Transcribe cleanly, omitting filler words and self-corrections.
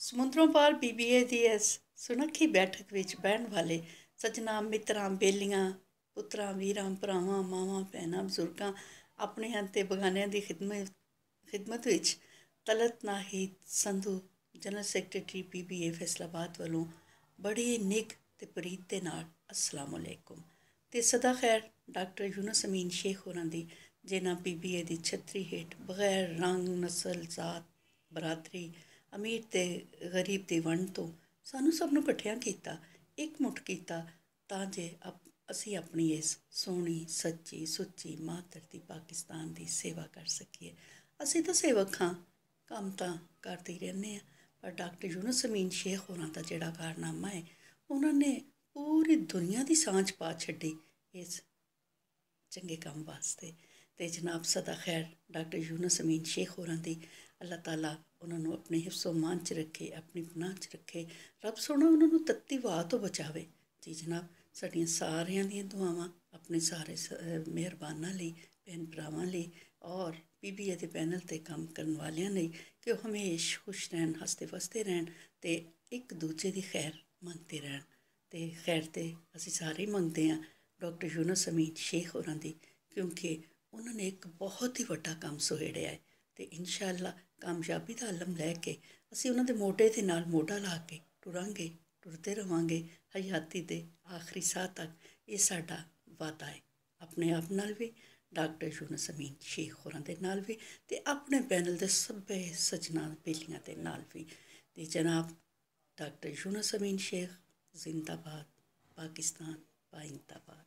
ਸਮੁੰਦਰੋਂ ਪਾਰ BBA ਦੀ ਇਸ ਸੁਨੱਖੀ ਬੈਠਕ ਵਿੱਚ ਬਹਿਣ ਵਾਲੇ ਸੱਜਣਾਂ ਮਿੱਤਰਾਂ ਬੇਲੀਆਂ ਪੁੱਤਰਾਂ ਵੀਰਾਂ ਭਰਾਵਾਂ ਮਾਵਾਂ ਭੈਣਾਂ ਬਜ਼ੁਰਗਾਂ ਆਪਣਿਆਂ ਅਤੇ ਬਗਾਨਿਆਂ ਦੀ ਖਿਦਮਤ ਵਿੱਚ Talat Nahid Sandhu general secretary BBA Faisalabad ਵੱਲੋਂ ਬੜੀ ਨਿੱਘ ਅਤੇ ਪ੍ਰੀਤ ਦੇ ਨਾਲ ਅਸਲਾਮ ਅਲੈਕੁਮ ਅਤੇ ਸਦਾ ਖੈਰ ਡਾਕਟਰ ਯੂਨਸ ਅਮੀਨ ਸ਼ੇਖ ਹੋਰਾਂ ਦੀ ਜਿਨ੍ਹਾਂ BBA ਦੀ ਛਤਰੀ ਹੇਠ ਬਗੈਰ ਰੰਗ ਨਸਲ ਜ਼ਾਤ ਬਰਾਦਰੀ ਅਮੀਰ ਅਤੇ ਗਰੀਬ ਦੀ ਵੰਡ ਤੋਂ ਸਾਨੂੰ ਸਭ ਨੂੰ ਇਕੱਠਿਆਂ ਕੀਤਾ ਇਕਮੁੱਠ ਕੀਤਾ ਤਾਂ ਜੇ ਅਸੀਂ ਆਪਣੀ ਇਸ ਸੋਹਣੀ ਸੱਚੀ ਸੁੱਚੀ ਮਾਂ ਧਰਤੀ ਪਾਕਿਸਤਾਨ ਦੀ ਸੇਵਾ ਕਰ ਸਕੀਏ। ਅਸੀਂ ਤਾਂ ਸੇਵਕ ਹਾਂ, ਕੰਮ ਤਾਂ ਕਰਦੇ ਹੀ ਰਹਿੰਦੇ ਹਾਂ, ਪਰ ਡਾਕਟਰ ਯੂਨਸ ਅਮੀਨ ਸ਼ੇਖ ਹੋਰਾਂ ਦਾ ਜਿਹੜਾ ਕਾਰਨਾਮਾ ਹੈ, ਉਹਨਾਂ ਨੇ ਪੂਰੀ ਦੁਨੀਆ ਦੀ ਸਾਂਝ ਪਾ ਛੱਡੀ ਇਸ ਚੰਗੇ ਕੰਮ ਵਾਸਤੇ। ਅਤੇ ਜਨਾਬ ਸਦਾ ਖੈਰ ਡਾਕਟਰ ਯੂਨਸ ਅਮੀਨ ਸ਼ੇਖ ਹੋਰਾਂ ਦੀ ਅੱਲਾਹ ਤਾਲਾ ਉਹਨਾਂ ਨੂੰ ਆਪਣੇ ਹਿਫਜ਼ੋ ਮਾਨ 'ਚ ਰੱਖੇ, ਆਪਣੀ ਪਨਾਹ 'ਚ ਰੱਖੇ। ਰੱਬ ਸੋਹਣਾ ਉਹਨਾਂ ਨੂੰ ਤੱਤੀ ਵਾਹ ਤੋਂ ਬਚਾਵੇ। ਜੀ ਜਨਾਬ, ਸਾਡੀਆਂ ਸਾਰਿਆਂ ਦੀਆਂ ਦੁਆਵਾਂ ਆਪਣੇ ਸਾਰੇ ਮਿਹਰਬਾਨਾਂ ਲਈ, ਭੈਣ ਭਰਾਵਾਂ ਲਈ ਔਰ BBA ਦੇ ਪੈਨਲ 'ਤੇ ਕੰਮ ਕਰਨ ਵਾਲਿਆਂ ਲਈ ਕਿ ਉਹ ਹਮੇਸ਼ਾ ਖੁਸ਼ ਰਹਿਣ, ਹੱਸਦੇ ਵਸਦੇ ਰਹਿਣ ਅਤੇ ਇੱਕ ਦੂਜੇ ਦੀ ਖੈਰ ਮੰਗਦੇ ਰਹਿਣ। ਅਤੇ ਖੈਰ ਤਾਂ ਅਸੀਂ ਸਾਰੇ ਹੀ ਮੰਗਦੇ ਹਾਂ ਡਾਕਟਰ ਯੂਨਸ ਅਮੀਨ ਸ਼ੇਖ ਹੋਰਾਂ ਦੀ, ਕਿਉਂਕਿ ਉਹਨਾਂ ਨੇ ਇੱਕ ਬਹੁਤ ਹੀ ਵੱਡਾ ਕੰਮ ਸੁਹੇੜਿਆ ਹੈ ਅਤੇ ਇਨਸ਼ਾ ਅੱਲਾ ਕਾਮਯਾਬੀ ਦਾ ਆਲਮ ਲੈ ਕੇ ਅਸੀਂ ਉਹਨਾਂ ਦੇ ਮੋਢੇ ਦੇ ਨਾਲ ਮੋਢਾ ਲਾ ਕੇ ਟੁਰਾਂਗੇ, ਟੁਰਦੇ ਰਹਾਂਗੇ ਹਯਾਤੀ ਦੇ ਆਖਰੀ ਸਾਹ ਤੱਕ। ਇਹ ਸਾਡਾ ਵਾਅਦਾ ਹੈ ਆਪਣੇ ਆਪ ਨਾਲ ਵੀ, ਡਾਕਟਰ ਯੂਨਸ ਅਮੀਨ ਸ਼ੇਖ ਹੋਰਾਂ ਦੇ ਨਾਲ ਵੀ ਅਤੇ ਆਪਣੇ ਪੈਨਲ ਦੇ ਸਭੇ ਸੱਜਣਾਂ ਬੇਲੀਆਂ ਦੇ ਨਾਲ ਵੀ। ਅਤੇ ਜਨਾਬ ਡਾਕਟਰ ਯੂਨਸ ਅਮੀਨ ਸ਼ੇਖ ਜ਼ਿੰਦਾਬਾਦ, ਪਾਕਿਸਤਾਨ ਪਾਇੰਦਾਬਾਦ।